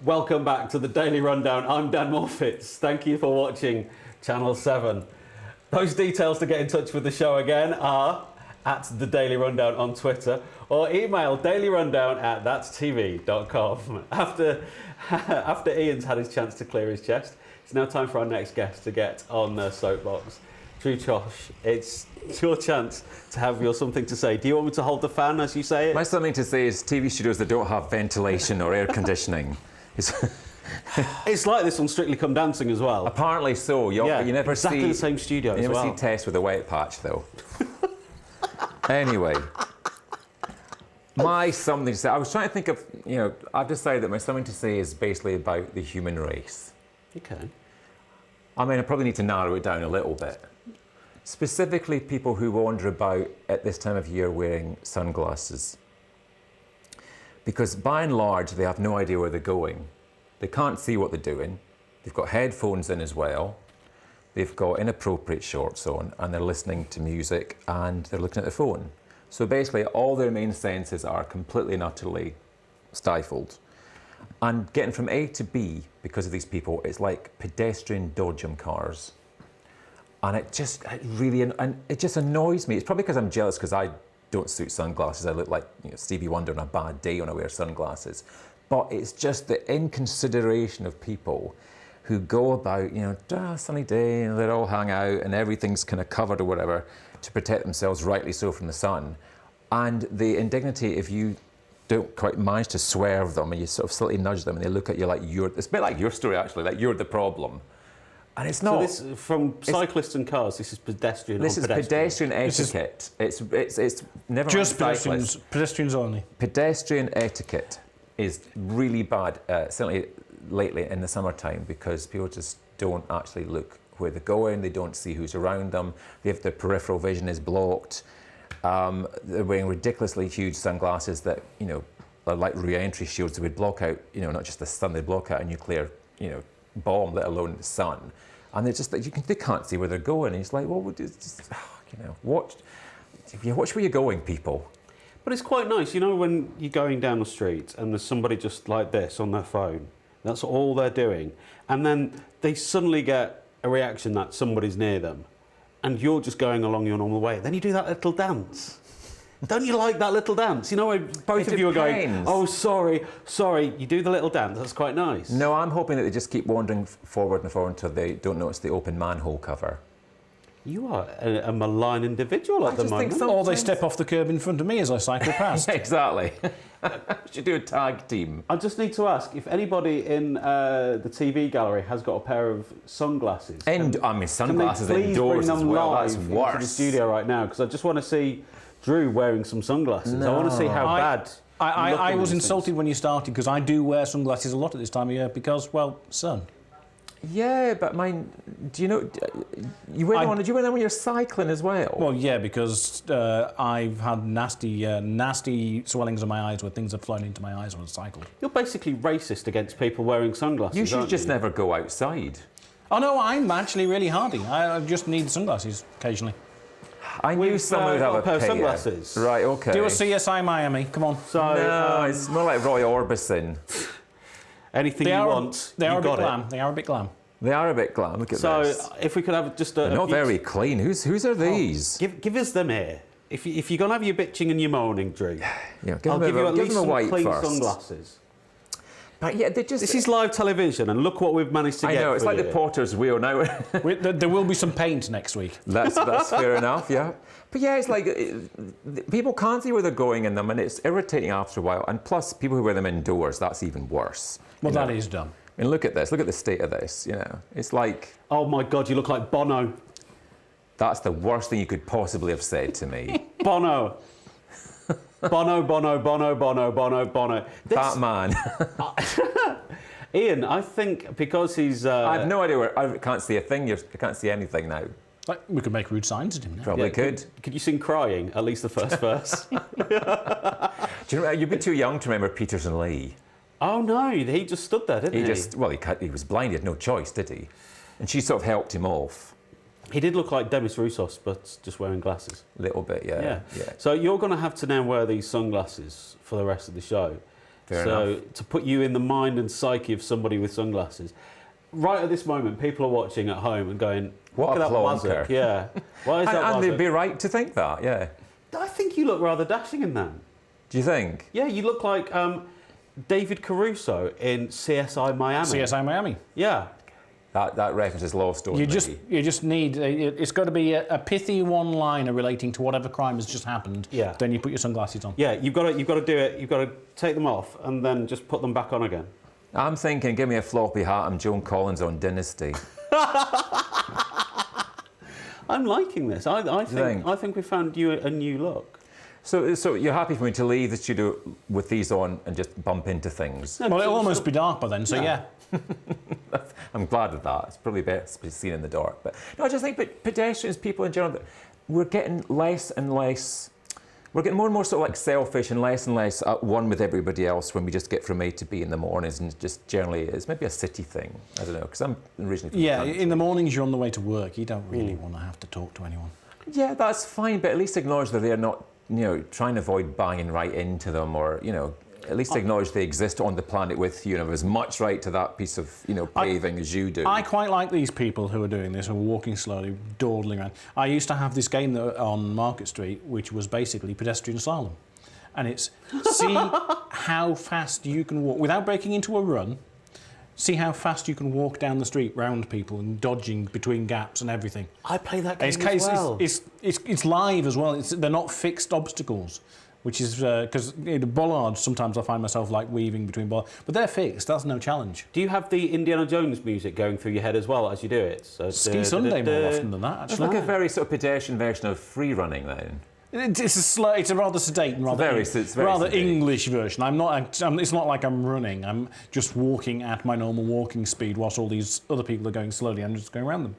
Welcome back to the Daily Rundown. I'm Dan Morfitz. Thank you for watching Channel 7. Those details to get in touch with the show again are at the Daily Rundown on Twitter or email dailyrundown@thatstv.com. After Ian's had his chance to clear his chest, it's now time for our next guest to get on their soapbox. Drew Chosh, it's your chance to have your something to say. Do you want me to hold the fan as you say it? My something to say is TV studios that don't have ventilation or air conditioning. It's like this on Strictly Come Dancing as well. Apparently so. You never exactly see the same studio You as well. never see Tess with a wet patch though. Anyway, my something to say. I was trying to think of, I've decided that my something to say is basically about the human race. Okay. I mean, I probably need to narrow it down a little bit. Specifically, people who wander about at this time of year wearing sunglasses. Because by and large, they have no idea where they're going. They can't see what they're doing. They've got headphones in as well. They've got inappropriate shorts on, and they're listening to music, and they're looking at the phone. So basically, all their main senses are completely and utterly stifled. And getting from A to B, because of these people, it's like pedestrian dodgem cars. And it just annoys me. It's probably because I'm jealous because I don't suit sunglasses. I look like Stevie Wonder on a bad day when I wear sunglasses. But it's just the inconsideration of people who go about, sunny day, and they all hang out and everything's kind of covered or whatever to protect themselves, rightly so, from the sun. And the indignity if you don't quite manage to swerve them and you sort of slightly nudge them and they look at you like it's a bit like your story actually, like you're the problem. And it's not. So this, from cyclists and cars, this is pedestrian. This is pedestrian etiquette. It's never just mind pedestrians only. Pedestrian etiquette is really bad, certainly lately in the summertime, because people just don't actually look where they're going. They don't see who's around them. Their peripheral vision is blocked. They're wearing ridiculously huge sunglasses that are like re-entry shields that would block out, not just the sun, they block out a nuclear, bomb, let alone the sun. And they're just they can't see where they're going. And it's like, well, watch where you're going, people. But it's quite nice, when you're going down the street and there's somebody just like this on their phone. That's all they're doing, and then they suddenly get a reaction that somebody's near them, and you're just going along your normal way. Then you do that little dance. Don't you like that little dance? When both of you are going, oh, sorry, you do the little dance. That's quite nice. No, I'm hoping that they just keep wandering forward and forward until they don't notice the open manhole cover. You are a malign individual at the moment. Or they step off the curb in front of me as I cycle past. Exactly. We should do a tag team. I just need to ask if anybody in the TV gallery has got a pair of sunglasses. Sunglasses indoors as well. That's worse. Into the studio right now, because I just want to see Drew wearing some sunglasses. No. I want to see how bad. I was insulted when you started because I do wear sunglasses a lot at this time of year because, well, sun. Yeah, but mine. Do you wear them when you're cycling as well? Well, yeah, because I've had nasty swellings on my eyes where things have flown into my eyes when I cycled. You're basically racist against people wearing sunglasses. You should just never go outside. Oh no, I'm actually really hardy. I just need sunglasses occasionally. I knew someone would have a pair of sunglasses. Right, okay. Do a CSI Miami, come on. So, no, it's more like Roy Orbison. Anything you want, they are you got it. They are a bit glam. They are a bit glam. Look at this. So, if we could have just a... They're not very clean. Whose are these? Give us them here. If you're going to have your bitching and your moaning, Drew, I'll give you at least some clean first. Sunglasses. But yeah, This is live television, and look what we've managed to get. I know, it's like the Potter's wheel now. There will be some paint next week. That's fair enough, yeah. But yeah, it's like people can't see where they're going in them, and it's irritating after a while. And plus, people who wear them indoors, that's even worse. Well, that is dumb. I mean, look at this. Look at the state of this. It's like. Oh my God, you look like Bono. That's the worst thing you could possibly have said to me. Bono. Bono. That man. Ian, I think because he's... I have no idea where... I can't see a thing. I can't see anything now. We could make rude signs at him now. Probably could. Could you sing Crying, at least the first verse? Do you know, you'd be too young to remember Peters and Lee. Oh no, he just stood there, didn't he? He was blind, he had no choice, did he? And she sort of helped him off. He did look like Demis Roussos, but just wearing glasses. A little bit, yeah. So you're going to have to now wear these sunglasses for the rest of the show. Fair so enough. to put you in the mind and psyche of somebody with sunglasses, right at this moment, people are watching at home and going, What "Look a at that plonker." wazzock." Yeah, why is that And they'd wazzock? be right to think that, yeah. I think you look rather dashing in them. Do you think? Yeah, you look like David Caruso in CSI Miami. CSI Miami. Yeah. That reference is lost on me. You just need it's got to be a pithy one-liner relating to whatever crime has just happened. Yeah. Then you put your sunglasses on. Yeah, you've got to do it. You've got to take them off and then just put them back on again. I'm thinking, give me a floppy hat, I'm Joan Collins on Dynasty. I'm liking this. I think we found you a new look. So you're happy for me to leave the studio with these on and just bump into things? Well, it'll almost be dark by then, so yeah. I'm glad of that. It's probably best to be seen in the dark. But no, I just think that pedestrians, people in general, we're getting less and less. We're getting more and more sort of like selfish and less at one with everybody else when we just get from A to B in the mornings, and just generally it's maybe a city thing. I don't know, because I'm originally from the country. In the mornings you're on the way to work. You don't really want to have to talk to anyone. Yeah, that's fine, but at least acknowledge that they're not, trying to avoid banging right into them, or at least acknowledge they exist on the planet with you, as much right to that piece of, paving as you do. I quite like these people who are doing this, who are walking slowly, dawdling around. I used to have this game on Market Street, which was basically pedestrian slalom. And it's see how fast you can walk, without breaking into a run, see how fast you can walk down the street round people and dodging between gaps and everything. I play that game as well. It's live as well. They're not fixed obstacles. Which is because bollards, sometimes I find myself like weaving between bollards, but they're fixed. That's no challenge. Do you have the Indiana Jones music going through your head as well as you do it? So Ski Sunday more often than that, It's actually. like a very sort of pedestrian version of free running then. It's a rather sedate and rather sedate. English version. It's not like I'm running. I'm just walking at my normal walking speed whilst all these other people are going slowly. I'm just going around them.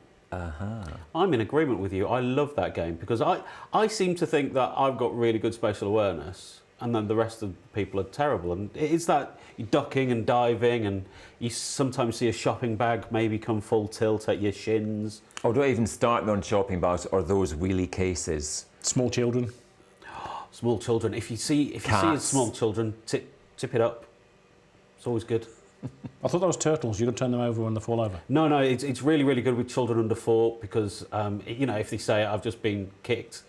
I'm in agreement with you. I love that game because I seem to think that I've got really good spatial awareness and then the rest of the people are terrible. And it's that you're ducking and diving and you sometimes see a shopping bag maybe come full tilt at your shins. Oh, don't even start me on shopping bags or those wheelie cases. Small children. Small children. If you see small children, tip it up. It's always good. I thought that was turtles. You could turn them over when they fall over. No, it's really, really good with children under 4 because, if they say, I've just been kicked,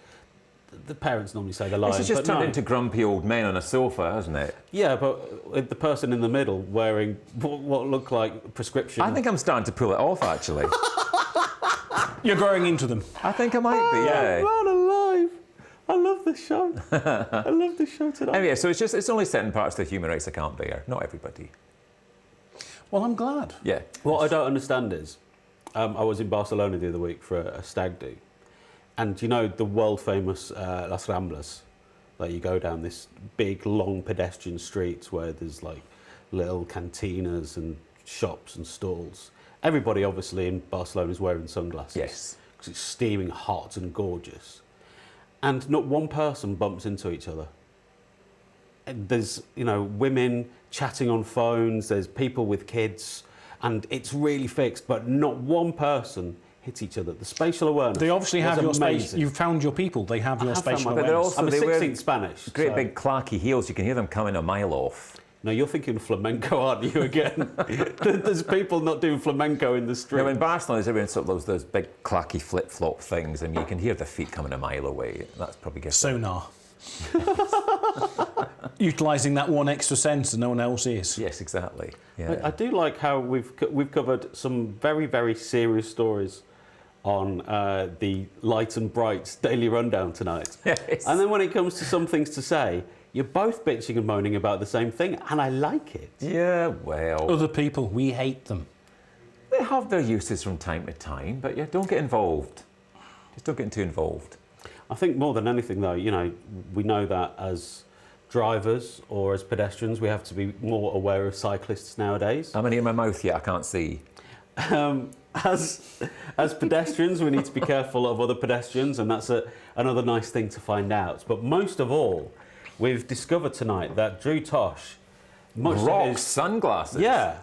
the parents normally say they're lying. This has just turned into grumpy old men on a sofa, hasn't it? Yeah, but with the person in the middle wearing what look like prescription... I think I'm starting to pull it off, actually. You're growing into them. I think I might be, yeah. Man alive! I love this show. I love this show tonight. Anyway, so it's only certain parts of the human race I can't bear, not everybody. Well, I'm glad. Yeah. What I don't understand is, I was in Barcelona the other week for a stag do, and the world famous Las Ramblas, like you go down this big long pedestrian streets where there's like little cantinas and shops and stalls. Everybody obviously in Barcelona is wearing sunglasses. Yes. Because it's steaming hot and gorgeous, and not one person bumps into each other. There's women chatting on phones, there's people with kids, and it's really fixed, but not one person hits each other. The spatial awareness. They obviously have your space. amazing. You've found your people. They have your have found spatial my- But they're awareness. also, I'm a they wear 16th Spanish. great so- big clacky heels. You can hear them coming a mile off. No, you're thinking flamenco, aren't you, again? There's people not doing flamenco in the street. Now, in Barcelona, they're wearing sort of those big clacky flip-flop things, and you can hear their feet coming a mile away. That's probably gets Sonar. Utilising that one extra sense that no one else is. Yes, exactly. Yeah. I do like how we've covered some very, very serious stories on the Light and Bright's Daily Rundown tonight. Yes. And then when it comes to some things to say, you're both bitching and moaning about the same thing, and I like it. Yeah, well, Other people, we hate them. they have their uses from time to time, but yeah, don't get involved. Just don't get too involved. I think more than anything, though, we know that as drivers or as pedestrians, we have to be more aware of cyclists nowadays. I'm in my mouth yet, I can't see. As pedestrians, we need to be careful of other pedestrians, and that's another nice thing to find out. But most of all, we've discovered tonight that Drew Tosh, much to Rock his- sunglasses. yeah,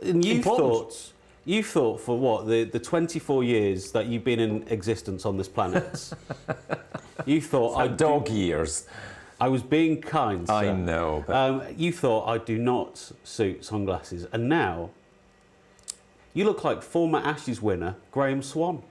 and Important. you thought for what the 24 years that you've been in existence on this planet, you thought Dog years. I was being kind, sir. I know, but You thought I do not suit sunglasses, and now you look like former Ashes winner Graham Swan.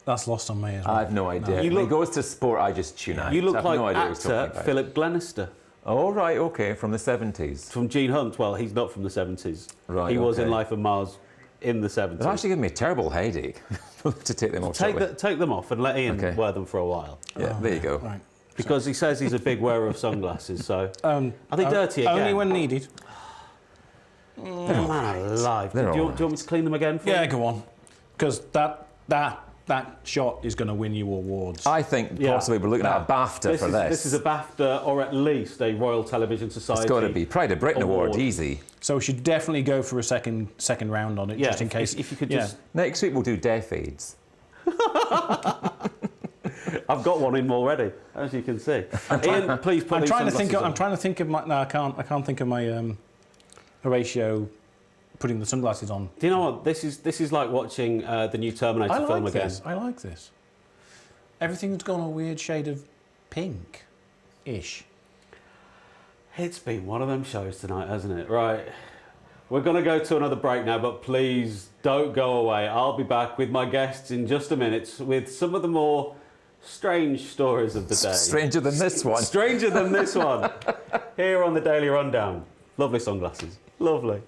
That's lost on me as well. I have no idea. You When look- it goes to sport, I just tune out. You look I have like no idea what he's talking actor about. Philip Glenister Oh, right, okay, from the 70s. from Gene Hunt. Well, he's not from the 70s. Right, He was in okay. Life of Mars in the 70s. They're actually giving me a terrible headache to take them off. Take them off and let Ian Okay. wear them for a while. Yeah, there you go. Right. Because he says he's a big wearer of sunglasses, so are they O- dirty again? Only when needed. Man alive. Do They're you all want me to clean them again for Yeah, you? go on. Because that shot is going to win you awards. I think Yeah. possibly we're looking at a BAFTA for this. This is a BAFTA or at least a Royal Television Society. It's got to be Pride of Britain award, easy. So we should definitely go for a second round on it, Yeah, just in case. If you could yeah. just... Next week we'll do Deaf AIDS. I've got one in already, as you can see. Ian, please put I'm these trying to think. sunglasses on. I'm trying to think of my. No, I can't think of my Horatio putting the sunglasses on. Do you know what? This is like watching the new Terminator I film like again. this. I like this. Everything's gone a weird shade of pink-ish. It's been one of them shows tonight, hasn't it? Right. We're going to go to another break now, but please don't go away. I'll be back with my guests in just a minute with some of the more strange stories of the day. Stranger than this one. Stranger than this one. Here on the Daily Rundown. Lovely sunglasses. Lovely.